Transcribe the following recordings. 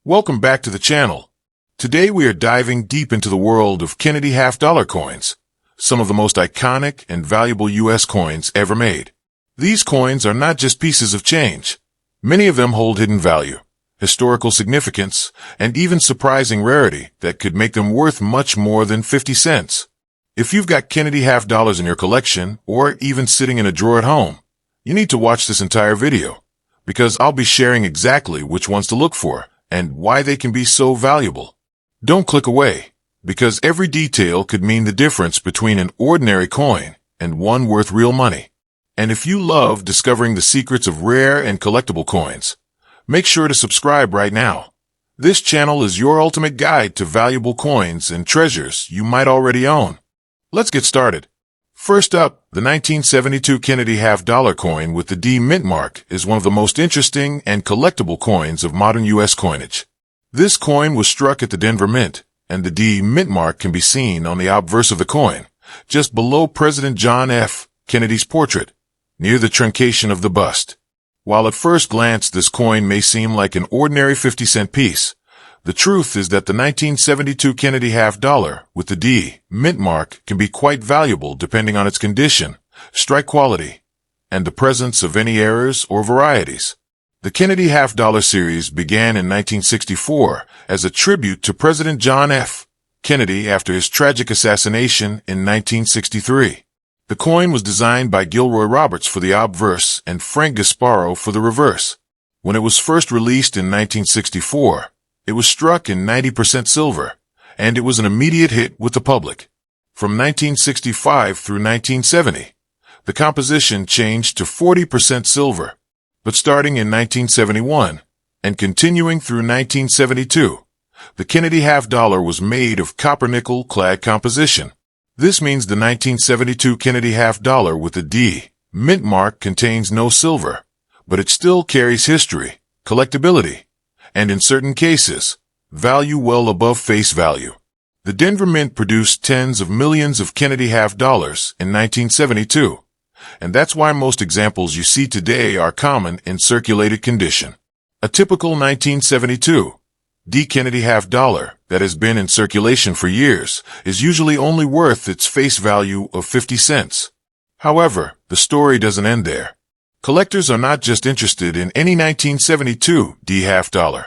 Welcome back to the channel. Today we are diving deep into the world of Kennedy half-dollar coins, some of the most iconic and valuable U.S. coins ever made. These coins are not just pieces of change. Many of them hold hidden value, historical significance, and even surprising rarity that could make them worth much more than 50 cents. If you've got Kennedy half-dollars in your collection, or even sitting in a drawer at home, you need to watch this entire video, because I'll be sharing exactly which ones to look for and why they can be so valuable. Don't click away, because every detail could mean the difference between an ordinary coin and one worth real money. And if you love discovering the secrets of rare and collectible coins, make sure to subscribe right now. This channel is your ultimate guide to valuable coins and treasures you might already own. Let's get started. First up, the 1972 Kennedy half-dollar coin with the D mint mark is one of the most interesting and collectible coins of modern U.S. coinage. This coin was struck at the Denver Mint, and the D mint mark can be seen on the obverse of the coin, just below President John F. Kennedy's portrait, near the truncation of the bust. While at first glance this coin may seem like an ordinary 50-cent piece, the truth is that the 1972 Kennedy half-dollar with the D mint mark can be quite valuable depending on its condition, strike quality, and the presence of any errors or varieties. The Kennedy half-dollar series began in 1964 as a tribute to President John F. Kennedy after his tragic assassination in 1963. The coin was designed by Gilroy Roberts for the obverse and Frank Gasparo for the reverse. When it was first released in 1964, it was struck in 90% silver, and it was an immediate hit with the public. From 1965 through 1970, the composition changed to 40% silver, but starting in 1971 and continuing through 1972, the Kennedy half-dollar was made of copper-nickel clad composition. This means the 1972 Kennedy half-dollar with the D mint mark contains no silver, but it still carries history, collectability, and in certain cases, value well above face value. The Denver Mint produced tens of millions of Kennedy half-dollars in 1972, and that's why most examples you see today are common in circulated condition. A typical 1972 D Kennedy half-dollar that has been in circulation for years is usually only worth its face value of 50 cents. However, the story doesn't end there. Collectors are not just interested in any 1972 D half-dollar.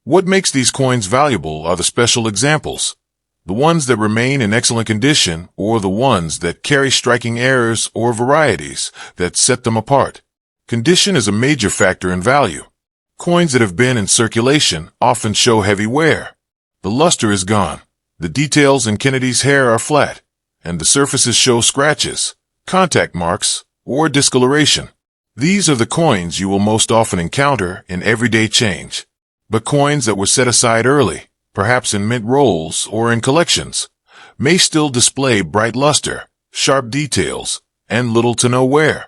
What makes these coins valuable are the special examples, the ones that remain in excellent condition or the ones that carry striking errors or varieties that set them apart. Condition is a major factor in value. Coins that have been in circulation often show heavy wear. The luster is gone, the details in Kennedy's hair are flat, and the surfaces show scratches, contact marks, or discoloration. These are the coins you will most often encounter in everyday change. But coins that were set aside early, perhaps in mint rolls or in collections, may still display bright luster, sharp details, and little to no wear.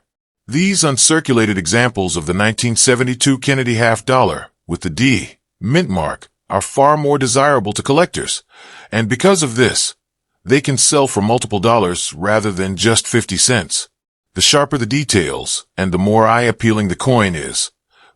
These uncirculated examples of the 1972 Kennedy half-dollar with the D mint mark are far more desirable to collectors, and because of this, they can sell for multiple dollars rather than just 50 cents. The sharper the details and the more eye-appealing the coin is,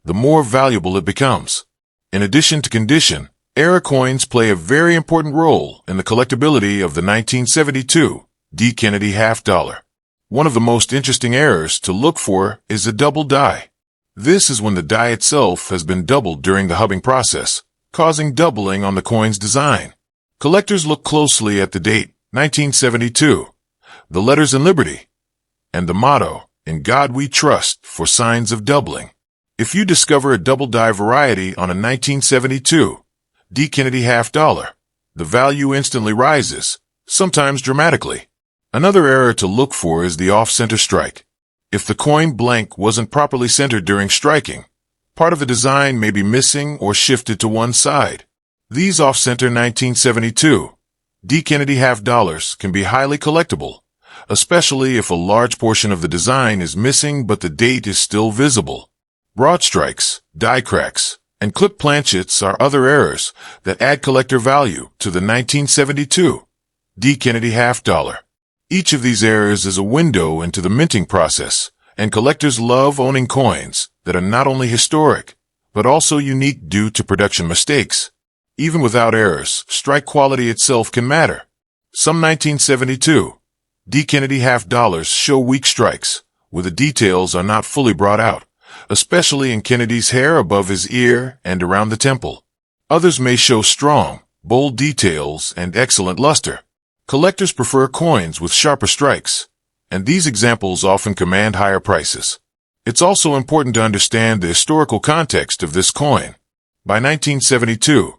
the more valuable it becomes. In addition to condition, era coins play a very important role in the collectability of the 1972 D Kennedy half-dollar. One of the most interesting errors to look for is a double die. This is when the die itself has been doubled during the hubbing process, causing doubling on the coin's design. Collectors look closely at the date, 1972, the letters in Liberty, and the motto, "In God We Trust," for signs of doubling. If you discover a double die variety on a 1972 D Kennedy half-dollar, the value instantly rises, sometimes dramatically. Another error to look for is the off-center strike. If the coin blank wasn't properly centered during striking, part of the design may be missing or shifted to one side. These off-center 1972 D Kennedy half-dollars can be highly collectible, especially if a large portion of the design is missing but the date is still visible. Broad strikes, die cracks, and clip planchets are other errors that add collector value to the 1972 D Kennedy half-dollar. Each of these errors is a window into the minting process, and collectors love owning coins that are not only historic, but also unique due to production mistakes. Even without errors, strike quality itself can matter. Some 1972 D. Kennedy half dollars show weak strikes, where the details are not fully brought out, especially in Kennedy's hair above his ear and around the temple. Others may show strong, bold details and excellent luster. Collectors prefer coins with sharper strikes, and these examples often command higher prices. It's also important to understand the historical context of this coin. By 1972,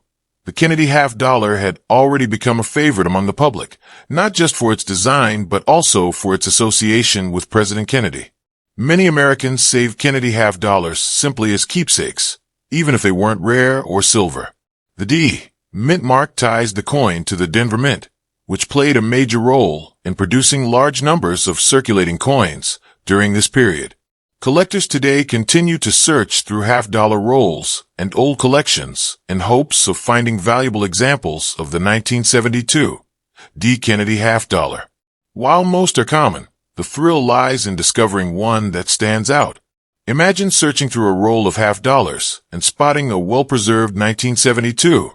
the Kennedy half dollar had already become a favorite among the public, not just for its design, but also for its association with President Kennedy. Many Americans saved Kennedy half dollars simply as keepsakes, even if they weren't rare or silver. The D. Mint mark ties the coin to the Denver Mint, which played a major role in producing large numbers of circulating coins during this period. Collectors today continue to search through half-dollar rolls and old collections in hopes of finding valuable examples of the 1972 D. Kennedy half dollar. While most are common, the thrill lies in discovering one that stands out. Imagine searching through a roll of half dollars and spotting a well-preserved 1972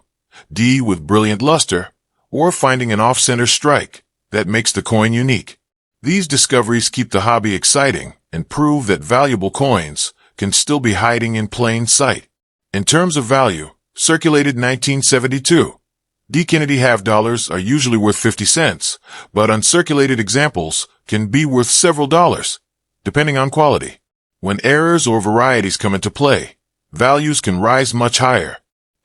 D with brilliant luster, or finding an off-center strike that makes the coin unique. These discoveries keep the hobby exciting and prove that valuable coins can still be hiding in plain sight. In terms of value, circulated 1972 D. Kennedy half dollars are usually worth 50 cents, but uncirculated examples can be worth several dollars, depending on quality. When errors or varieties come into play, values can rise much higher.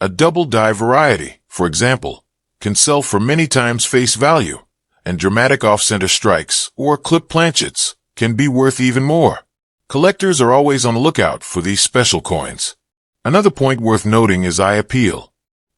A double die variety, for example, can sell for many times face value, and dramatic off-center strikes or clip planchets can be worth even more. Collectors are always on the lookout for these special coins. Another point worth noting is eye appeal.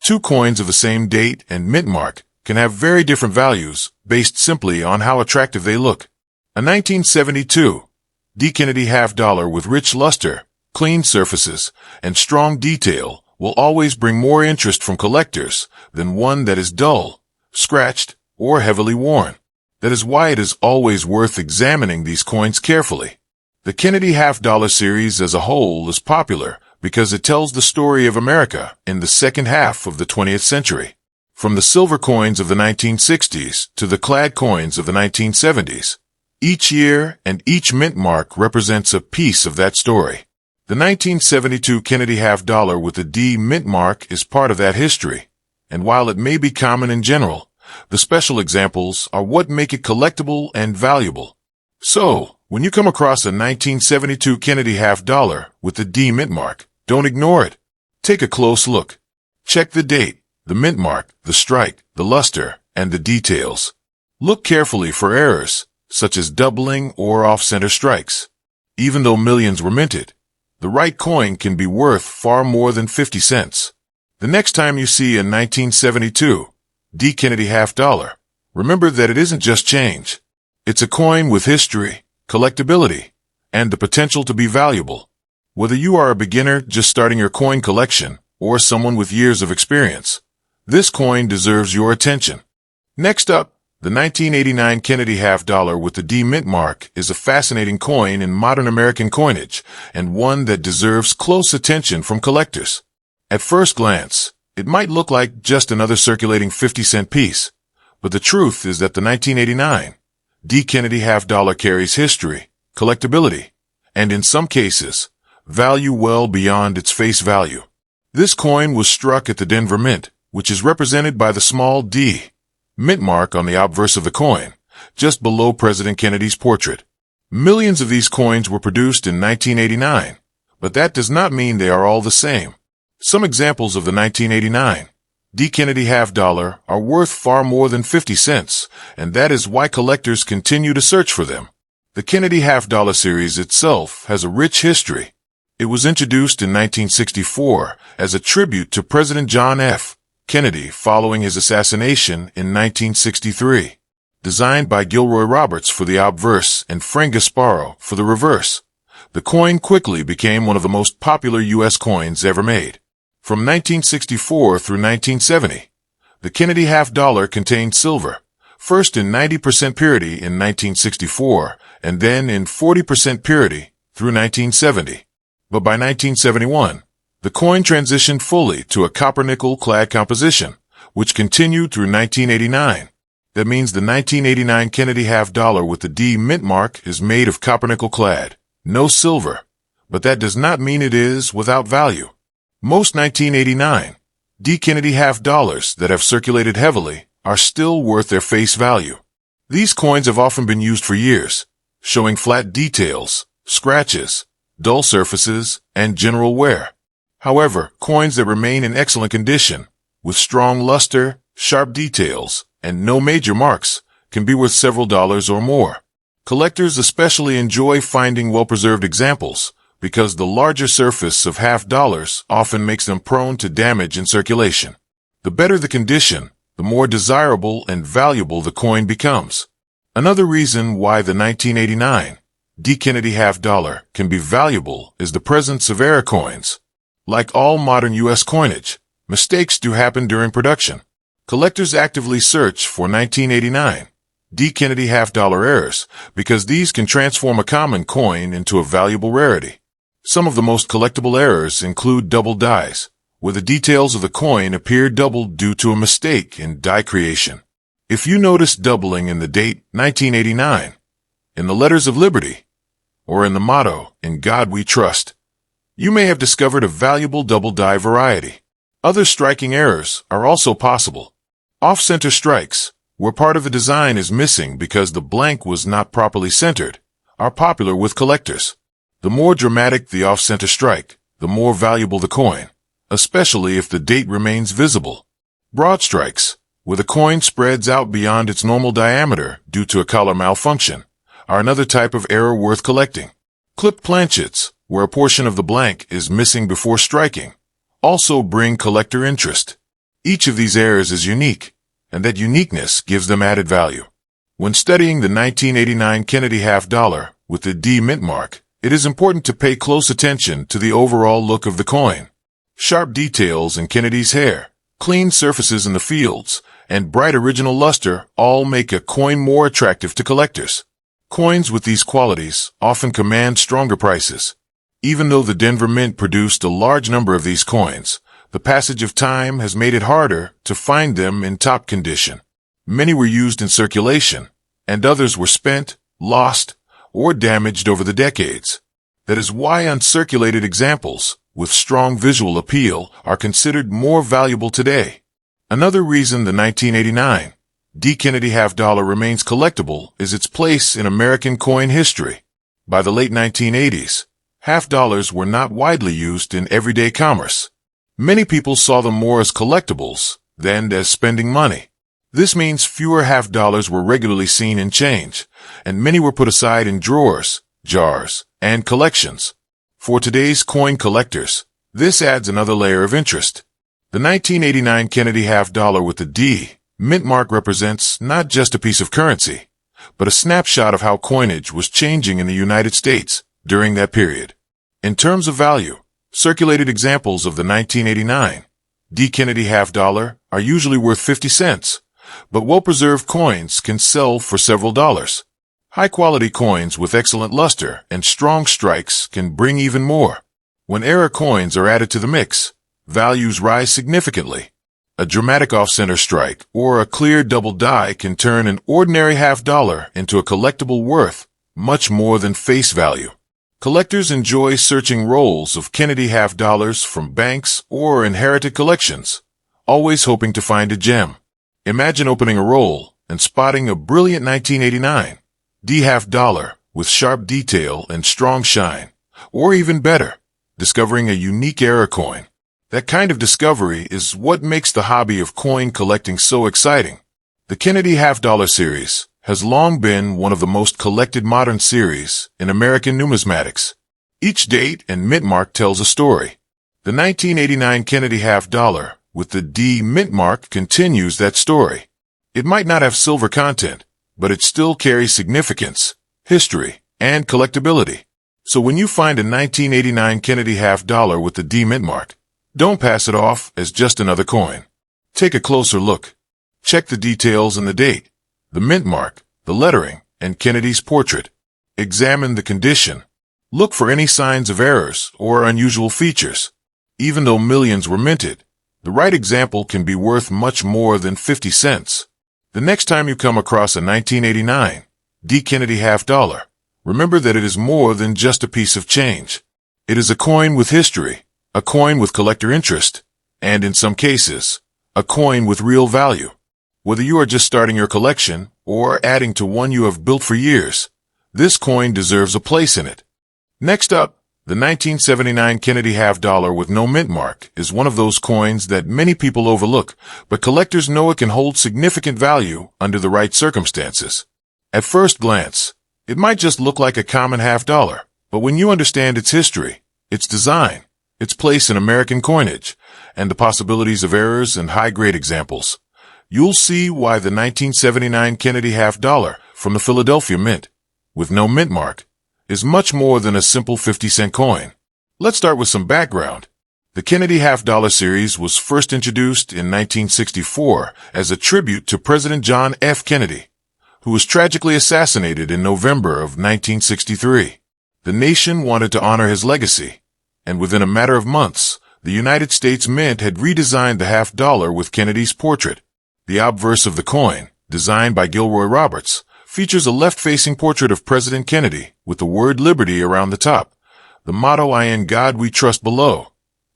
Two coins of the same date and mint mark can have very different values based simply on how attractive they look. A 1972 D. Kennedy half dollar with rich luster, clean surfaces, and strong detail will always bring more interest from collectors than one that is dull, scratched, or heavily worn. That is why it is always worth examining these coins carefully. The Kennedy half dollar series as a whole is popular because it tells the story of America in the second half of the 20th century. From the silver coins of the 1960s to the clad coins of the 1970s, each year and each mint mark represents a piece of that story. The 1972 Kennedy half dollar with the D mint mark is part of that history, and while it may be common in general, the special examples are what make it collectible and valuable. So, when you come across a 1972 Kennedy half dollar with the D mint mark, don't ignore it. Take a close look. Check the date, the mint mark, the strike, the luster, and the details. Look carefully for errors, such as doubling or off-center strikes. Even though millions were minted, the right coin can be worth far more than 50 cents. The next time you see a 1972 D. Kennedy half dollar, remember that it isn't just change. It's a coin with history, collectability, and the potential to be valuable. Whether you are a beginner just starting your coin collection or someone with years of experience, this coin deserves your attention. Next up, the 1989 Kennedy half dollar with the D mint mark is a fascinating coin in modern American coinage and one that deserves close attention from collectors. At first glance, it might look like just another circulating 50-cent piece, but the truth is that the 1989 D. Kennedy half dollar carries history, collectability, and in some cases, value well beyond its face value. This coin was struck at the Denver Mint, which is represented by the small D mint mark on the obverse of the coin, just below President Kennedy's portrait. Millions of these coins were produced in 1989, but that does not mean they are all the same. Some examples of the 1989 D. Kennedy half dollar are worth far more than 50 cents, and that is why collectors continue to search for them. The Kennedy half dollar series itself has a rich history. It was introduced in 1964 as a tribute to President John F. Kennedy following his assassination in 1963. Designed by Gilroy Roberts for the obverse and Frank Gasparo for the reverse, the coin quickly became one of the most popular U.S. coins ever made. From 1964 through 1970, the Kennedy half dollar contained silver, first in 90% purity in 1964 and then in 40% purity through 1970. But by 1971, The coin transitioned fully to a copper-nickel clad composition, which continued through 1989. That means the 1989 Kennedy half dollar with the D mint mark is made of copper-nickel clad, no silver, but that does not mean it is without value. Most 1989 D Kennedy half dollars that have circulated heavily are still worth their face value. These coins have often been used for years, showing flat details, scratches, dull surfaces, and general wear. However, coins that remain in excellent condition, with strong luster, sharp details, and no major marks, can be worth several dollars or more. Collectors especially enjoy finding well-preserved examples, because the larger surface of half dollars often makes them prone to damage in circulation. The better the condition, the more desirable and valuable the coin becomes. Another reason why the 1989 D Kennedy half dollar can be valuable is the presence of error coins. Like all modern U.S. coinage, mistakes do happen during production. Collectors actively search for 1989 D Kennedy half dollar errors because these can transform a common coin into a valuable rarity. Some of the most collectible errors include double dies, where the details of the coin appear doubled due to a mistake in die creation. If you notice doubling in the date 1989, in the letters of liberty, or in the motto, "In God We Trust," you may have discovered a valuable double die variety. Other striking errors are also possible. Off-center strikes, where part of the design is missing because the blank was not properly centered, are popular with collectors. The more dramatic the off-center strike, the more valuable the coin, especially if the date remains visible. Broad strikes, where the coin spreads out beyond its normal diameter due to a collar malfunction, are another type of error worth collecting. Clipped planchets, where a portion of the blank is missing before striking, also bring collector interest. Each of these errors is unique, and that uniqueness gives them added value. When studying the 1989 Kennedy half dollar with the D mint mark, it is important to pay close attention to the overall look of the coin. Sharp details in Kennedy's hair, clean surfaces in the fields, and bright original luster all make a coin more attractive to collectors. Coins with these qualities often command stronger prices. Even though the Denver Mint produced a large number of these coins, the passage of time has made it harder to find them in top condition. Many were used in circulation, and others were spent, lost, or damaged over the decades. That is why uncirculated examples with strong visual appeal are considered more valuable today. Another reason the 1989 D Kennedy half dollar remains collectible is its place in American coin history. By the late 1980s, half dollars were not widely used in everyday commerce. Many people saw them more as collectibles than as spending money. This means fewer half dollars were regularly seen in change, and many were put aside in drawers, jars, and collections. For today's coin collectors, this adds another layer of interest. The 1989 Kennedy half dollar with the D mint mark represents not just a piece of currency, but a snapshot of how coinage was changing in the United States during that period. In terms of value, circulated examples of the 1989 D Kennedy half dollar are usually worth 50 cents, but well-preserved coins can sell for several dollars. High-quality coins with excellent luster and strong strikes can bring even more. When error coins are added to the mix, values rise significantly. A dramatic off-center strike or a clear double die can turn an ordinary half dollar into a collectible worth much more than face value. Collectors enjoy searching rolls of Kennedy half dollars from banks or inherited collections, always hoping to find a gem. Imagine opening a roll and spotting a brilliant 1989 D half dollar with sharp detail and strong shine, or even better, discovering a unique error coin. That kind of discovery is what makes the hobby of coin collecting so exciting. The Kennedy half dollar series has long been one of the most collected modern series in American numismatics. Each date and mint mark tells a story. The 1989 Kennedy half dollar with the D mint mark continues that story. It might not have silver content, but it still carries significance, history, and collectability. So when you find a 1989 Kennedy half dollar with the D mint mark, don't pass it off as just another coin. Take a closer look. Check the details and the date, the mint mark, the lettering, and Kennedy's portrait. Examine the condition. Look for any signs of errors or unusual features. Even though millions were minted, the right example can be worth much more than 50 cents. The next time you come across a 1989 D. Kennedy half dollar, remember that it is more than just a piece of change. It is a coin with history, a coin with collector interest, and in some cases, a coin with real value. Whether you are just starting your collection or adding to one you have built for years, this coin deserves a place in it. Next up, the 1979 Kennedy half dollar with no mint mark is one of those coins that many people overlook, but collectors know it can hold significant value under the right circumstances. At first glance, it might just look like a common half dollar, but when you understand its history, its design, its place in American coinage, and the possibilities of errors and high-grade examples, you'll see why the 1979 Kennedy half dollar from the Philadelphia Mint, with no mint mark, is much more than a simple 50-cent coin. Let's start with some background. The Kennedy half dollar series was first introduced in 1964 as a tribute to President John F. Kennedy, who was tragically assassinated in November of 1963. The nation wanted to honor his legacy, and within a matter of months, the United States Mint had redesigned the half dollar with Kennedy's portrait. The obverse of the coin, designed by Gilroy Roberts, features a left-facing portrait of President Kennedy with the word Liberty around the top, the motto "I in God we trust" below,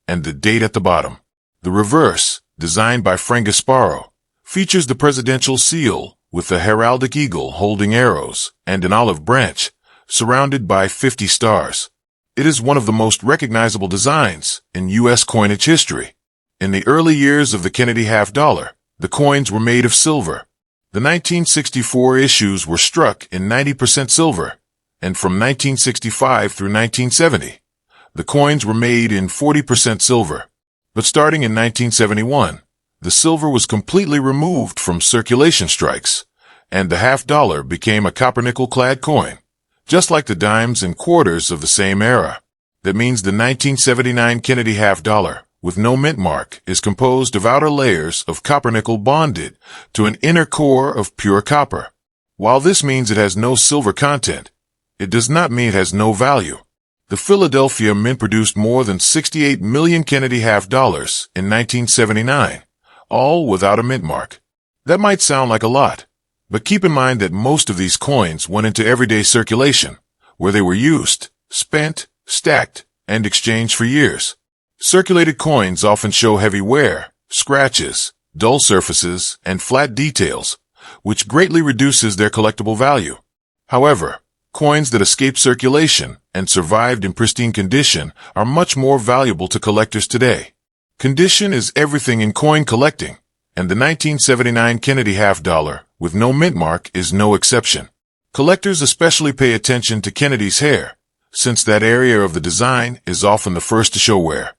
and the date at the bottom. The reverse, designed by Frank Gasparo, features the presidential seal with the heraldic eagle holding arrows and an olive branch, surrounded by 50 stars. It is one of the most recognizable designs in U.S. coinage history. In the early years of the Kennedy half dollar, the coins were made of silver. The 1964 issues were struck in 90% silver, and from 1965 through 1970, the coins were made in 40% silver. But starting in 1971, the silver was completely removed from circulation strikes, and the half dollar became a copper-nickel-clad coin, just like the dimes and quarters of the same era. That means the 1979 Kennedy half dollar with no mint mark is composed of outer layers of copper-nickel bonded to an inner core of pure copper. While this means it has no silver content, it does not mean it has no value. The Philadelphia Mint produced more than 68 million Kennedy half dollars in 1979, all without a mint mark. That might sound like a lot, but keep in mind that most of these coins went into everyday circulation, where they were used, spent, stacked, and exchanged for years. Circulated coins often show heavy wear, scratches, dull surfaces, and flat details, which greatly reduces their collectible value. However, coins that escaped circulation and survived in pristine condition are much more valuable to collectors today. Condition is everything in coin collecting, and the 1979 Kennedy half dollar with no mint mark is no exception. Collectors especially pay attention to Kennedy's hair, since that area of the design is often the first to show wear.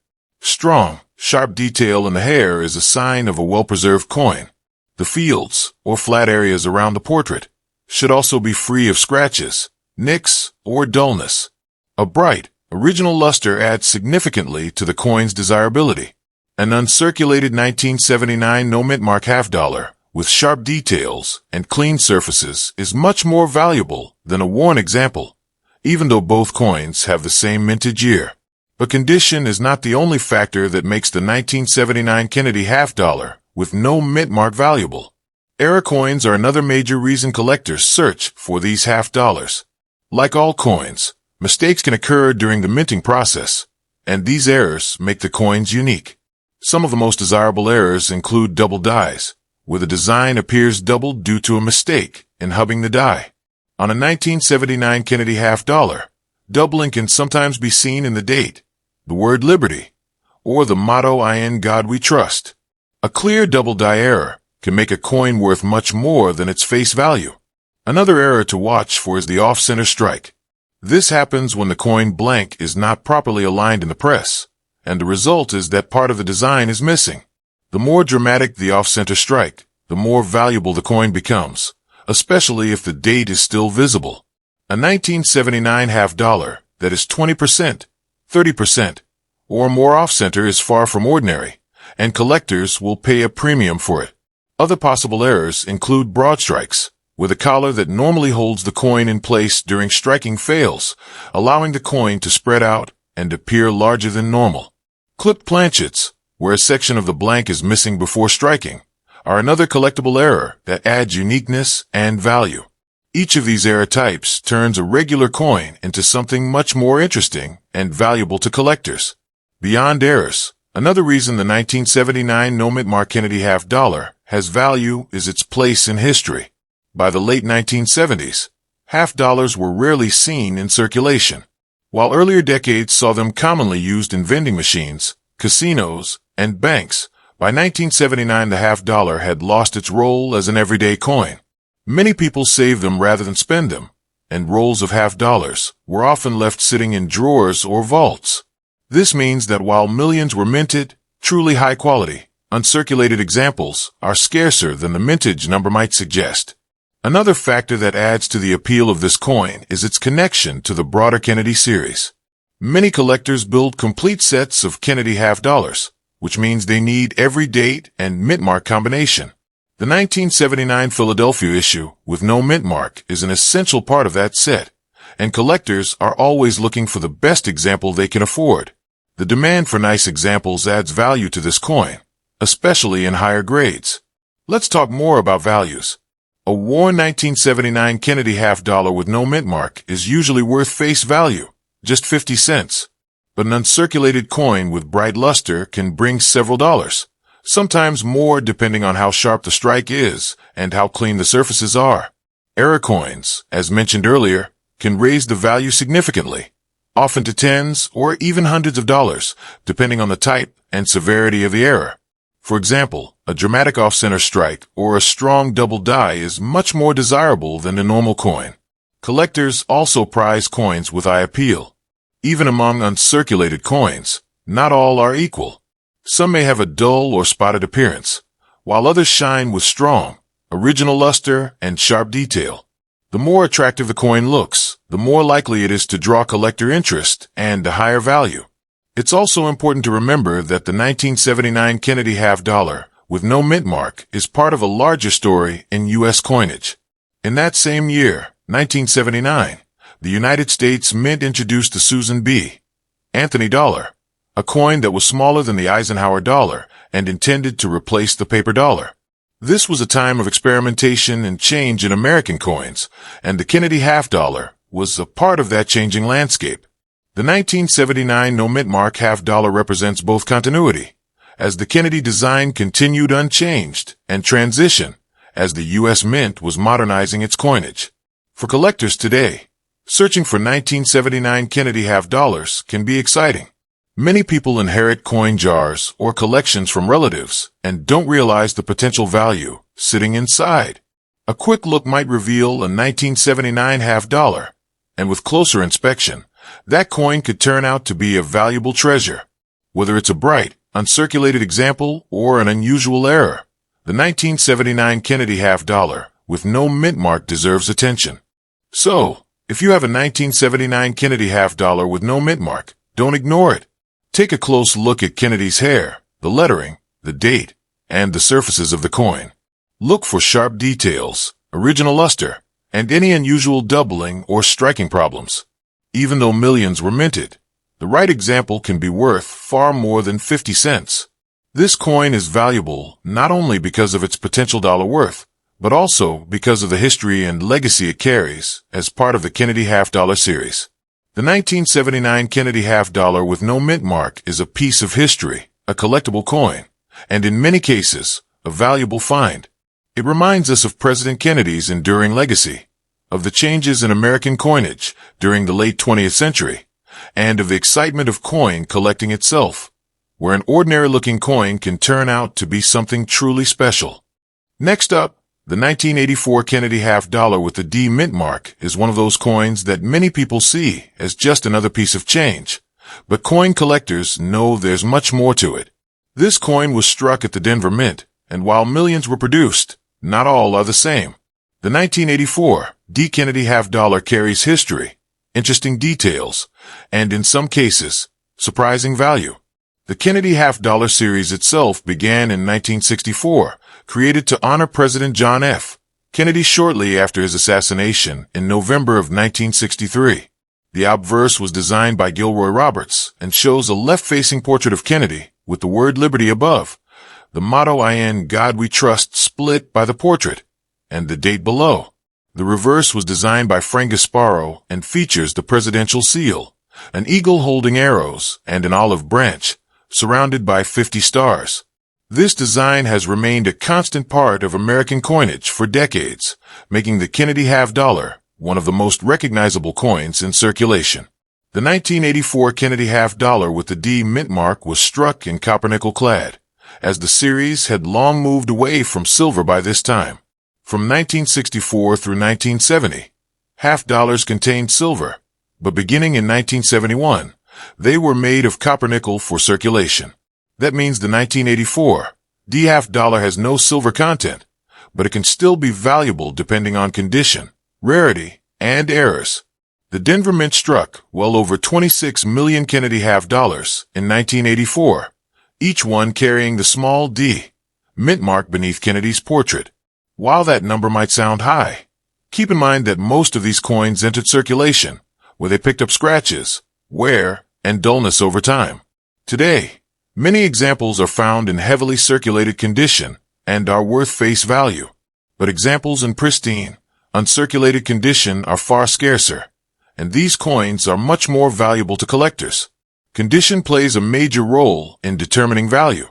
Strong, sharp detail in the hair is a sign of a well-preserved coin. The fields, or flat areas around the portrait, should also be free of scratches, nicks, or dullness. A bright, original luster adds significantly to the coin's desirability. An uncirculated 1979 no mint mark half dollar with sharp details and clean surfaces is much more valuable than a worn example, even though both coins have the same mintage year. But condition is not the only factor that makes the 1979 Kennedy half dollar with no mint mark valuable. Error coins are another major reason collectors search for these half dollars. Like all coins, mistakes can occur during the minting process, and these errors make the coins unique. Some of the most desirable errors include double dies, where the design appears doubled due to a mistake in hubbing the die. On a 1979 Kennedy half dollar, doubling can sometimes be seen in the date, the word Liberty, or the motto "I in God we trust." A clear double die error can make a coin worth much more than its face value. Another error to watch for is the off-center strike. This happens when the coin blank is not properly aligned in the press, and the result is that part of the design is missing. The more dramatic the off-center strike, the more valuable the coin becomes, especially if the date is still visible. A 1979 half dollar that is 20%, 30%, or more off-center is far from ordinary, and collectors will pay a premium for it. Other possible errors include broad strikes, where the collar that normally holds the coin in place during striking fails, allowing the coin to spread out and appear larger than normal. Clipped planchets, where a section of the blank is missing before striking, are another collectible error that adds uniqueness and value. Each of these error types turns a regular coin into something much more interesting and valuable to collectors. Beyond errors, another reason the 1979 no-mint-mark Kennedy half-dollar has value is its place in history. By the late 1970s, half-dollars were rarely seen in circulation. While earlier decades saw them commonly used in vending machines, casinos, and banks, by 1979 the half-dollar had lost its role as an everyday coin. Many people saved them rather than spend them, and rolls of half-dollars were often left sitting in drawers or vaults. This means that while millions were minted, truly high-quality, uncirculated examples are scarcer than the mintage number might suggest. Another factor that adds to the appeal of this coin is its connection to the broader Kennedy series. Many collectors build complete sets of Kennedy half-dollars, which means they need every date and mint mark combination. The 1979 Philadelphia issue with no mint mark is an essential part of that set, and collectors are always looking for the best example they can afford. The demand for nice examples adds value to this coin, especially in higher grades. Let's talk more about values. A worn 1979 Kennedy half-dollar with no mint mark is usually worth face value, just 50 cents. But an uncirculated coin with bright luster can bring several dollars, sometimes more depending on how sharp the strike is and how clean the surfaces are. Error coins, as mentioned earlier, can raise the value significantly, often to tens or even hundreds of dollars, depending on the type and severity of the error. For example, a dramatic off-center strike or a strong double die is much more desirable than a normal coin. Collectors also prize coins with eye appeal. Even among uncirculated coins, not all are equal. Some may have a dull or spotted appearance, while others shine with strong, original luster and sharp detail. The more attractive the coin looks, the more likely it is to draw collector interest and a higher value. It's also important to remember that the 1979 Kennedy half-dollar with no mint mark is part of a larger story in U.S. coinage. In that same year, 1979, the United States Mint introduced the Susan B. Anthony dollar, a coin that was smaller than the Eisenhower dollar and intended to replace the paper dollar. This was a time of experimentation and change in American coins, and the Kennedy half-dollar was a part of that changing landscape. The 1979 no-mint mark half-dollar represents both continuity, as the Kennedy design continued unchanged, and transition, as the U.S. Mint was modernizing its coinage. For collectors today, searching for 1979 Kennedy half-dollars can be exciting. Many people inherit coin jars or collections from relatives and don't realize the potential value sitting inside. A quick look might reveal a 1979 half-dollar, and with closer inspection, that coin could turn out to be a valuable treasure. Whether it's a bright, uncirculated example or an unusual error, the 1979 Kennedy half-dollar with no mint mark deserves attention. So, if you have a 1979 Kennedy half-dollar with no mint mark, don't ignore it. Take a close look at Kennedy's hair, the lettering, the date, and the surfaces of the coin. Look for sharp details, original luster, and any unusual doubling or striking problems. Even though millions were minted, the right example can be worth far more than 50 cents. This coin is valuable not only because of its potential dollar worth, but also because of the history and legacy it carries as part of the Kennedy half-dollar series. The 1979 Kennedy half-dollar with no mint mark is a piece of history, a collectible coin, and in many cases, a valuable find. It reminds us of President Kennedy's enduring legacy, of the changes in American coinage during the late 20th century, and of the excitement of coin collecting itself, where an ordinary-looking coin can turn out to be something truly special. Next up, the 1984 Kennedy half-dollar with the D mint mark is one of those coins that many people see as just another piece of change, but coin collectors know there's much more to it. This coin was struck at the Denver Mint, and while millions were produced, not all are the same. The 1984 D Kennedy half-dollar carries history, interesting details, and in some cases, surprising value. The Kennedy half-dollar series itself began in 1964, created to honor President John F. Kennedy shortly after his assassination in November of 1963. The obverse was designed by Gilroy Roberts and shows a left-facing portrait of Kennedy with the word Liberty above, the motto "In God We Trust" split by the portrait, and the date below. The reverse was designed by Frank Gasparo and features the presidential seal, an eagle holding arrows, and an olive branch, surrounded by 50 stars. This design has remained a constant part of American coinage for decades, making the Kennedy half-dollar one of the most recognizable coins in circulation. The 1984 Kennedy half-dollar with the D mint mark was struck in copper-nickel clad, as the series had long moved away from silver by this time. From 1964 through 1970, half-dollars contained silver, but beginning in 1971, they were made of copper-nickel for circulation. That means the 1984 D half-dollar has no silver content, but it can still be valuable depending on condition, rarity, and errors. The Denver Mint struck well over 26 million Kennedy half-dollars in 1984, each one carrying the small D mint mark beneath Kennedy's portrait. While that number might sound high, keep in mind that most of these coins entered circulation, where they picked up scratches, wear, and dullness over time. Today, many examples are found in heavily circulated condition and are worth face value, but examples in pristine, uncirculated condition are far scarcer, and these coins are much more valuable to collectors. Condition plays a major role in determining value.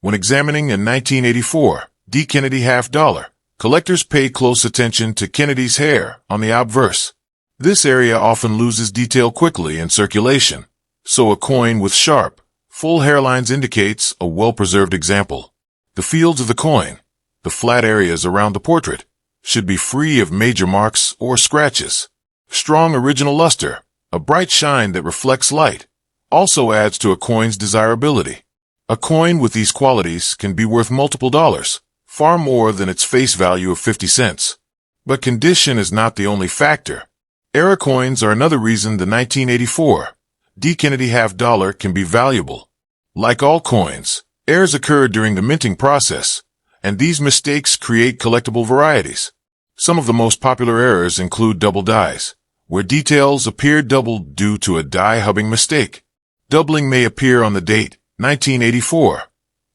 When examining a 1984 D Kennedy half-dollar, collectors pay close attention to Kennedy's hair on the obverse. This area often loses detail quickly in circulation, so a coin with sharp, full hairlines indicates a well-preserved example. The fields of the coin, the flat areas around the portrait, should be free of major marks or scratches. Strong original luster, a bright shine that reflects light, also adds to a coin's desirability. A coin with these qualities can be worth multiple dollars, far more than its face value of 50 cents. But condition is not the only factor. Error coins are another reason the 1984 D Kennedy half-dollar can be valuable. Like all coins, errors occur during the minting process, and these mistakes create collectible varieties. Some of the most popular errors include double dies, where details appear doubled due to a die hubbing mistake. Doubling may appear on the date, 1984,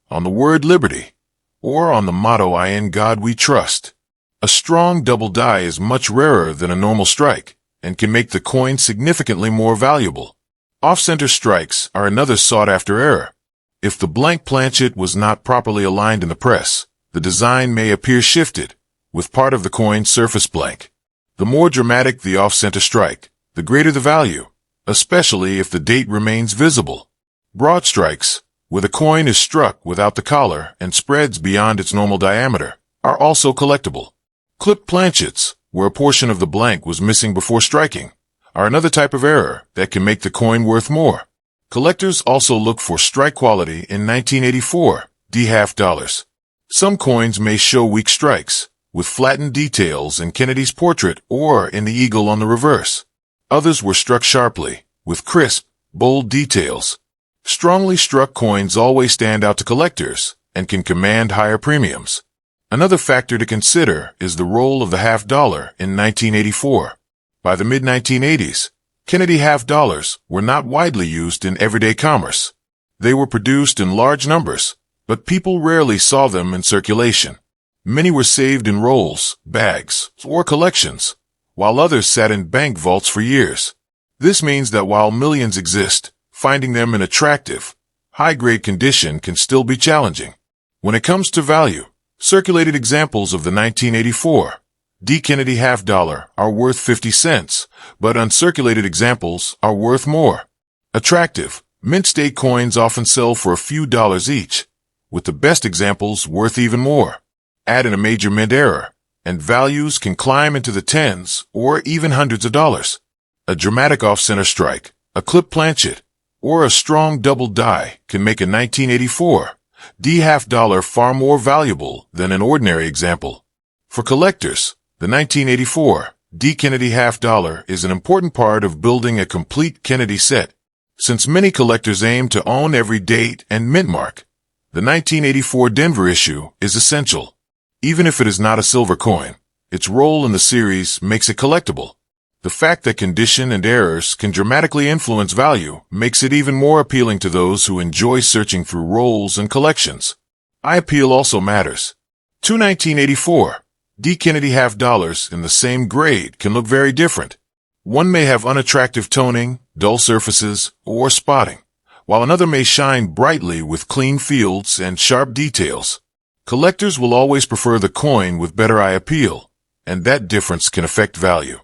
on the word Liberty, or on the motto "In God We Trust." A strong double die is much rarer than a normal strike, and can make the coin significantly more valuable. Off-center strikes are another sought-after error. If the blank planchet was not properly aligned in the press, the design may appear shifted, with part of the coin surface blank. The more dramatic the off-center strike, the greater the value, especially if the date remains visible. Broad strikes, where the coin is struck without the collar and spreads beyond its normal diameter, are also collectible. Clipped planchets, where a portion of the blank was missing before striking, are another type of error that can make the coin worth more. Collectors also look for strike quality in 1984 D half-dollars. Some coins may show weak strikes, with flattened details in Kennedy's portrait or in the eagle on the reverse. Others were struck sharply, with crisp, bold details. Strongly struck coins always stand out to collectors and can command higher premiums. Another factor to consider is the role of the half-dollar in 1984. By the mid-1980s, Kennedy half-dollars were not widely used in everyday commerce. They were produced in large numbers, but people rarely saw them in circulation. Many were saved in rolls, bags, or collections, while others sat in bank vaults for years. This means that while millions exist, finding them in attractive, high-grade condition can still be challenging. When it comes to value, circulated examples of the 1984 D Kennedy half-dollar are worth 50 cents, but uncirculated examples are worth more. Attractive, mint-state coins often sell for a few dollars each, with the best examples worth even more. Add in a major mint error, and values can climb into the tens or even hundreds of dollars. A dramatic off-center strike, a clipped planchet, or a strong double die can make a 1984 D half-dollar far more valuable than an ordinary example. For collectors, the 1984 D Kennedy half-dollar is an important part of building a complete Kennedy set. Since many collectors aim to own every date and mint mark, the 1984 Denver issue is essential. Even if it is not a silver coin, its role in the series makes it collectible. The fact that condition and errors can dramatically influence value makes it even more appealing to those who enjoy searching through rolls and collections. Eye appeal also matters. Two 1984 D. Kennedy half dollars in the same grade can look very different. One may have unattractive toning, dull surfaces, or spotting, while another may shine brightly with clean fields and sharp details. Collectors will always prefer the coin with better eye appeal, and that difference can affect value.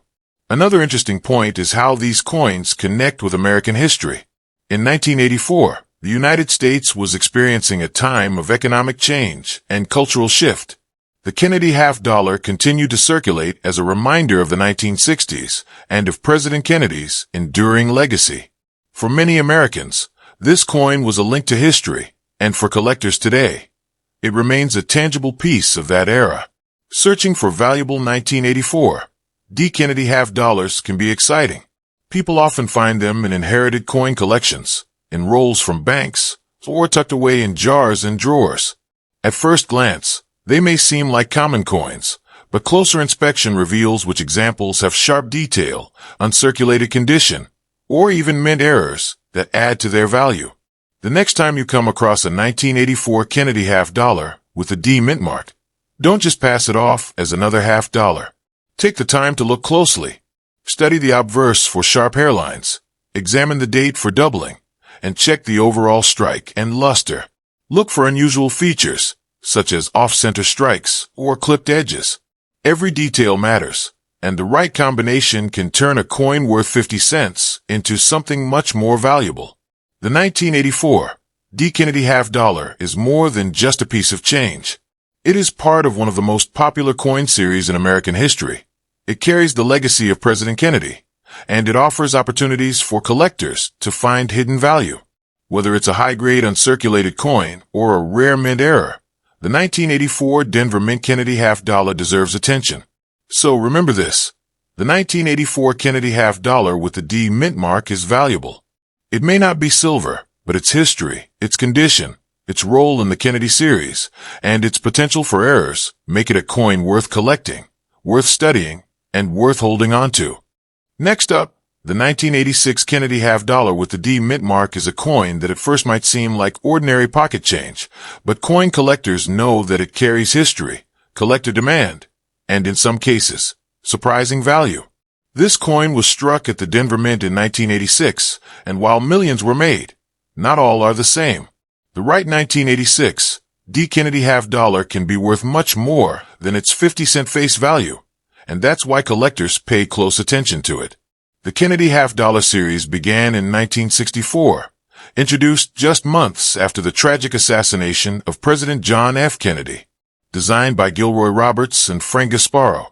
Another interesting point is how these coins connect with American history. In 1984, the United States was experiencing a time of economic change and cultural shift. The Kennedy half dollar continued to circulate as a reminder of the 1960s and of President Kennedy's enduring legacy. For many Americans, this coin was a link to history, and for collectors today, it remains a tangible piece of that era. Searching for valuable 1984 D. Kennedy half dollars can be exciting. People often find them in inherited coin collections, in rolls from banks, or tucked away in jars and drawers. At first glance, they may seem like common coins, but closer inspection reveals which examples have sharp detail, uncirculated condition, or even mint errors that add to their value. The next time you come across a 1984 Kennedy half dollar with a D mint mark, don't just pass it off as another half dollar. Take the time to look closely. Study the obverse for sharp hairlines, examine the date for doubling, and check the overall strike and luster. Look for unusual features, such as off-center strikes or clipped edges. Every detail matters, and the right combination can turn a coin worth 50 cents into something much more valuable. The 1984 D. Kennedy half dollar is more than just a piece of change. It is part of one of the most popular coin series in American history. It carries the legacy of President Kennedy, and it offers opportunities for collectors to find hidden value. Whether it's a high-grade uncirculated coin or a rare mint error, the 1984 Denver Mint Kennedy half dollar deserves attention. So remember this. The 1984 Kennedy half dollar with the D mint mark is valuable. It may not be silver, but its history, its condition, its role in the Kennedy series, and its potential for errors make it a coin worth collecting, worth studying, and worth holding on to. Next up, the 1986 Kennedy half dollar with the D mint mark is a coin that at first might seem like ordinary pocket change, but coin collectors know that it carries history, collector demand, and in some cases, surprising value. This coin was struck at the Denver Mint in 1986, and while millions were made, not all are the same. The right 1986 D. Kennedy half dollar can be worth much more than its 50-cent face value, and that's why collectors pay close attention to it. The Kennedy half dollar series began in 1964, introduced just months after the tragic assassination of President John F. Kennedy. Designed by Gilroy Roberts and Frank Gasparo,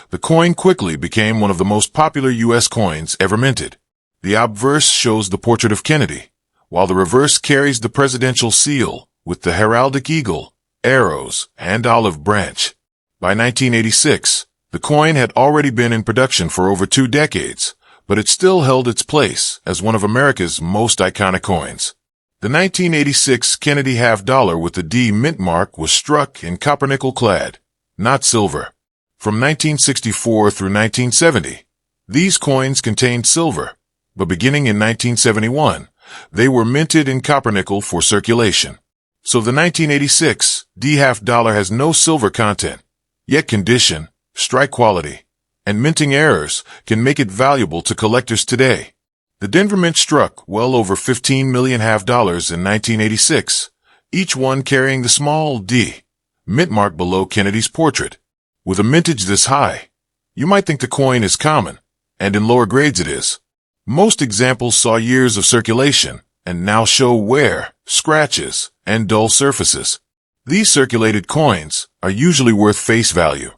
the coin quickly became one of the most popular U.S. coins ever minted. The obverse shows the portrait of Kennedy, while the reverse carries the presidential seal with the heraldic eagle, arrows, and olive branch. By 1986, the coin had already been in production for over 2 decades, but it still held its place as one of America's most iconic coins. The 1986 Kennedy half dollar with the D mint mark was struck in copper nickel clad, not silver. From 1964 through 1970, these coins contained silver, but beginning in 1971, they were minted in copper nickel for circulation. So the 1986 D half dollar has no silver content, yet condition, strike quality, and minting errors can make it valuable to collectors today. The Denver Mint struck well over 15 million half dollars in 1986, each one carrying the small D mint mark below Kennedy's portrait. With a mintage this high, you might think the coin is common, and in lower grades it is. Most examples saw years of circulation and now show wear, scratches, and dull surfaces. These circulated coins are usually worth face value,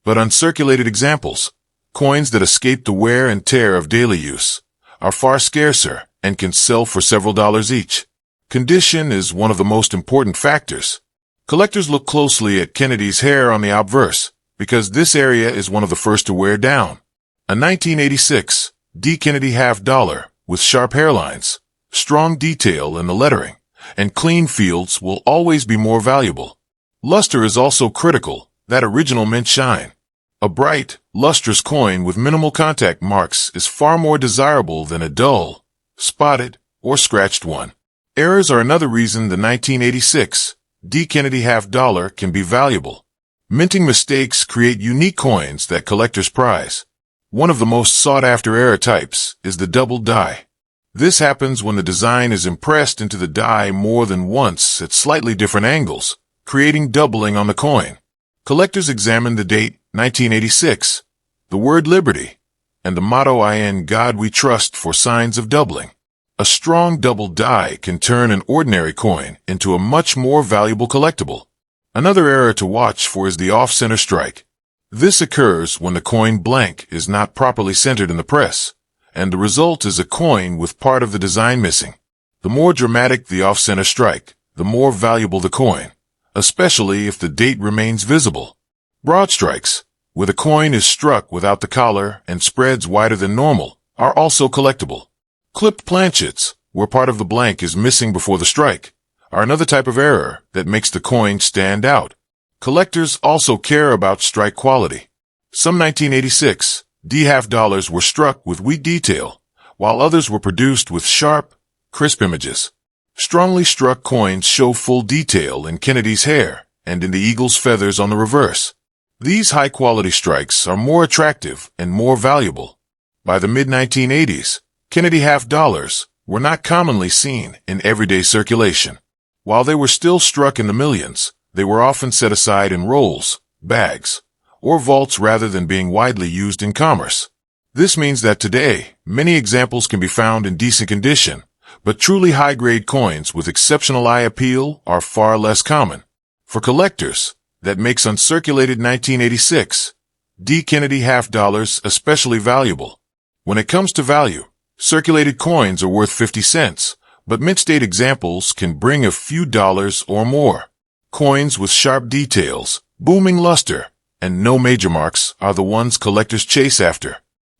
but uncirculated examples, coins that escape the wear and tear of daily use, are far scarcer and can sell for several dollars each. Condition is one of the most important factors. Collectors look closely at Kennedy's hair on the obverse, because this area is one of the first to wear down. A 1986 D. Kennedy half dollar with sharp hairlines, strong detail in the lettering, and clean fields will always be more valuable. Luster is also critical, that original mint shine. A bright, lustrous coin with minimal contact marks is far more desirable than a dull, spotted, or scratched one. Errors are another reason the 1986 D. Kennedy half dollar can be valuable. Minting mistakes create unique coins that collectors prize. One of the most sought-after error types is the double die. This happens when the design is impressed into the die more than once at slightly different angles, creating doubling on the coin. Collectors examine the date 1986, the word liberty, and the motto "In God We Trust" for signs of doubling. A strong double die can turn an ordinary coin into a much more valuable collectible. Another error to watch for is the off-center strike. This occurs when the coin blank is not properly centered in the press, and the result is a coin with part of the design missing. The more dramatic the off-center strike, the more valuable the coin, especially if the date remains visible. Broad strikes, where the coin is struck without the collar and spreads wider than normal, are also collectible. Clipped planchets, where part of the blank is missing before the strike, are another type of error that makes the coin stand out. Collectors also care about strike quality. Some 1986 D half dollars were struck with weak detail, while others were produced with sharp, crisp images. Strongly struck coins show full detail in Kennedy's hair and in the eagle's feathers on the reverse. These high-quality strikes are more attractive and more valuable. By the mid-1980s, Kennedy half dollars were not commonly seen in everyday circulation. While they were still struck in the millions, they were often set aside in rolls, bags, or vaults rather than being widely used in commerce. This means that today, many examples can be found in decent condition, but truly high-grade coins with exceptional eye appeal are far less common. For collectors, that makes uncirculated 1986 D. Kennedy half dollars especially valuable. When it comes to value, circulated coins are worth 50 cents, but mint-state examples can bring a few dollars or more. Coins with sharp details, booming luster, and no major marks are the ones collectors chase after.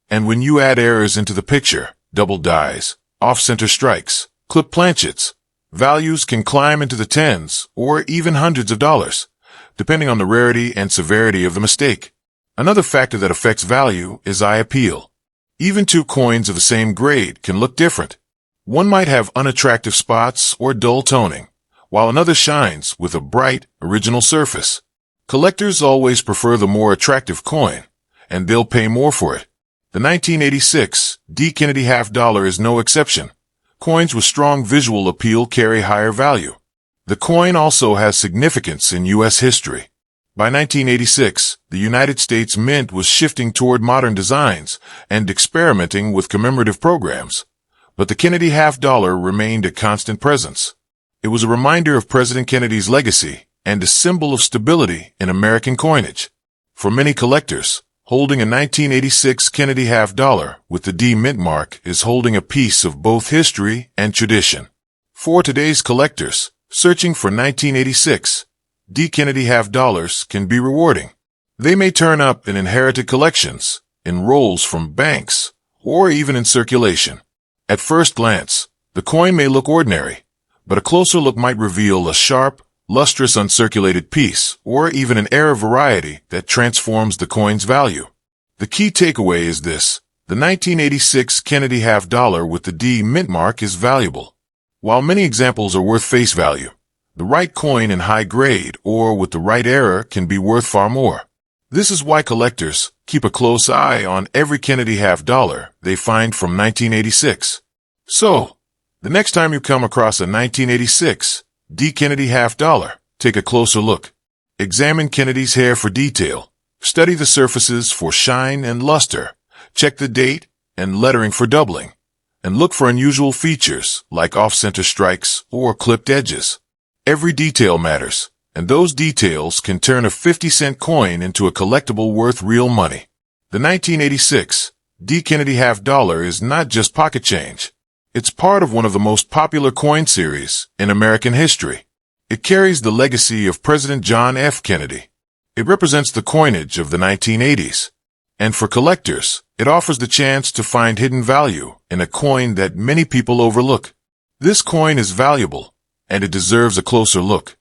And when you add errors into the picture, double dies, off-center strikes, clipped planchets, values can climb into the tens or even hundreds of dollars, depending on the rarity and severity of the mistake. Another factor that affects value is eye appeal. Even two coins of the same grade can look different. One might have unattractive spots or dull toning, while another shines with a bright, original surface. Collectors always prefer the more attractive coin, and they'll pay more for it. The 1986 D. Kennedy half dollar is no exception. Coins with strong visual appeal carry higher value. The coin also has significance in U.S. history. By 1986, the United States Mint was shifting toward modern designs and experimenting with commemorative programs. But the Kennedy half dollar remained a constant presence. It was a reminder of President Kennedy's legacy and a symbol of stability in American coinage. For many collectors, holding a 1986 Kennedy half dollar with the D mint mark is holding a piece of both history and tradition. For today's collectors, searching for 1986 D. Kennedy half dollars can be rewarding. They may turn up in inherited collections, in rolls from banks, or even in circulation. At first glance, the coin may look ordinary, but a closer look might reveal a sharp, lustrous uncirculated piece, or even an error variety that transforms the coin's value. The key takeaway is this: the 1986 Kennedy half dollar with the D mint mark is valuable. While many examples are worth face value, the right coin in high grade or with the right error can be worth far more. This is why collectors keep a close eye on every Kennedy half dollar they find from 1986. So, the next time you come across a 1986 D. Kennedy half dollar, take a closer look. Examine Kennedy's hair for detail. Study the surfaces for shine and luster. Check the date and lettering for doubling. And look for unusual features like off-center strikes or clipped edges. Every detail matters, and those details can turn a 50-cent coin into a collectible worth real money. The 1986 D. Kennedy half dollar is not just pocket change. It's part of one of the most popular coin series in American history. It carries the legacy of President John F. Kennedy. It represents the coinage of the 1980s. And for collectors, it offers the chance to find hidden value in a coin that many people overlook. This coin is valuable, and it deserves a closer look.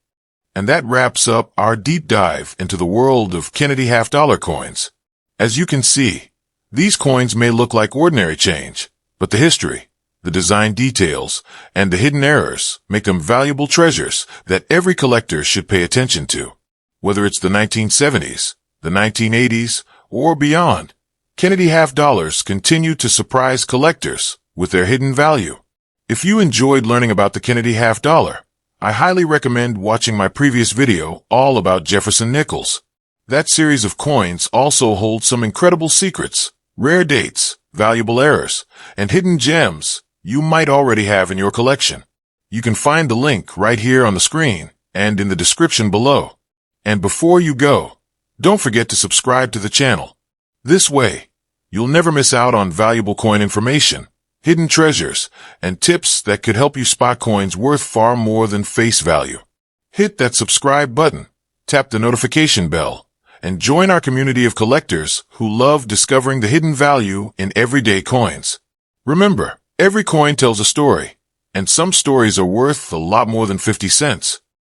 And that wraps up our deep dive into the world of Kennedy half dollar coins. As you can see, these coins may look like ordinary change, but the history, the design details, and the hidden errors make them valuable treasures that every collector should pay attention to. Whether it's the 1970s, the 1980s, or beyond, Kennedy half dollars continue to surprise collectors with their hidden value. If you enjoyed learning about the Kennedy half dollar, I highly recommend watching my previous video all about Jefferson nickels. That series of coins also holds some incredible secrets, rare dates, valuable errors, and hidden gems you might already have in your collection. You can find the link right here on the screen and in the description below. And before you go, don't forget to subscribe to the channel. This way, you'll never miss out on valuable coin information, hidden treasures, and tips that could help you spot coins worth far more than face value. Hit that subscribe button, tap the notification bell, and join our community of collectors who love discovering the hidden value in everyday coins. Remember, every coin tells a story, and some stories are worth a lot more than 50 cents.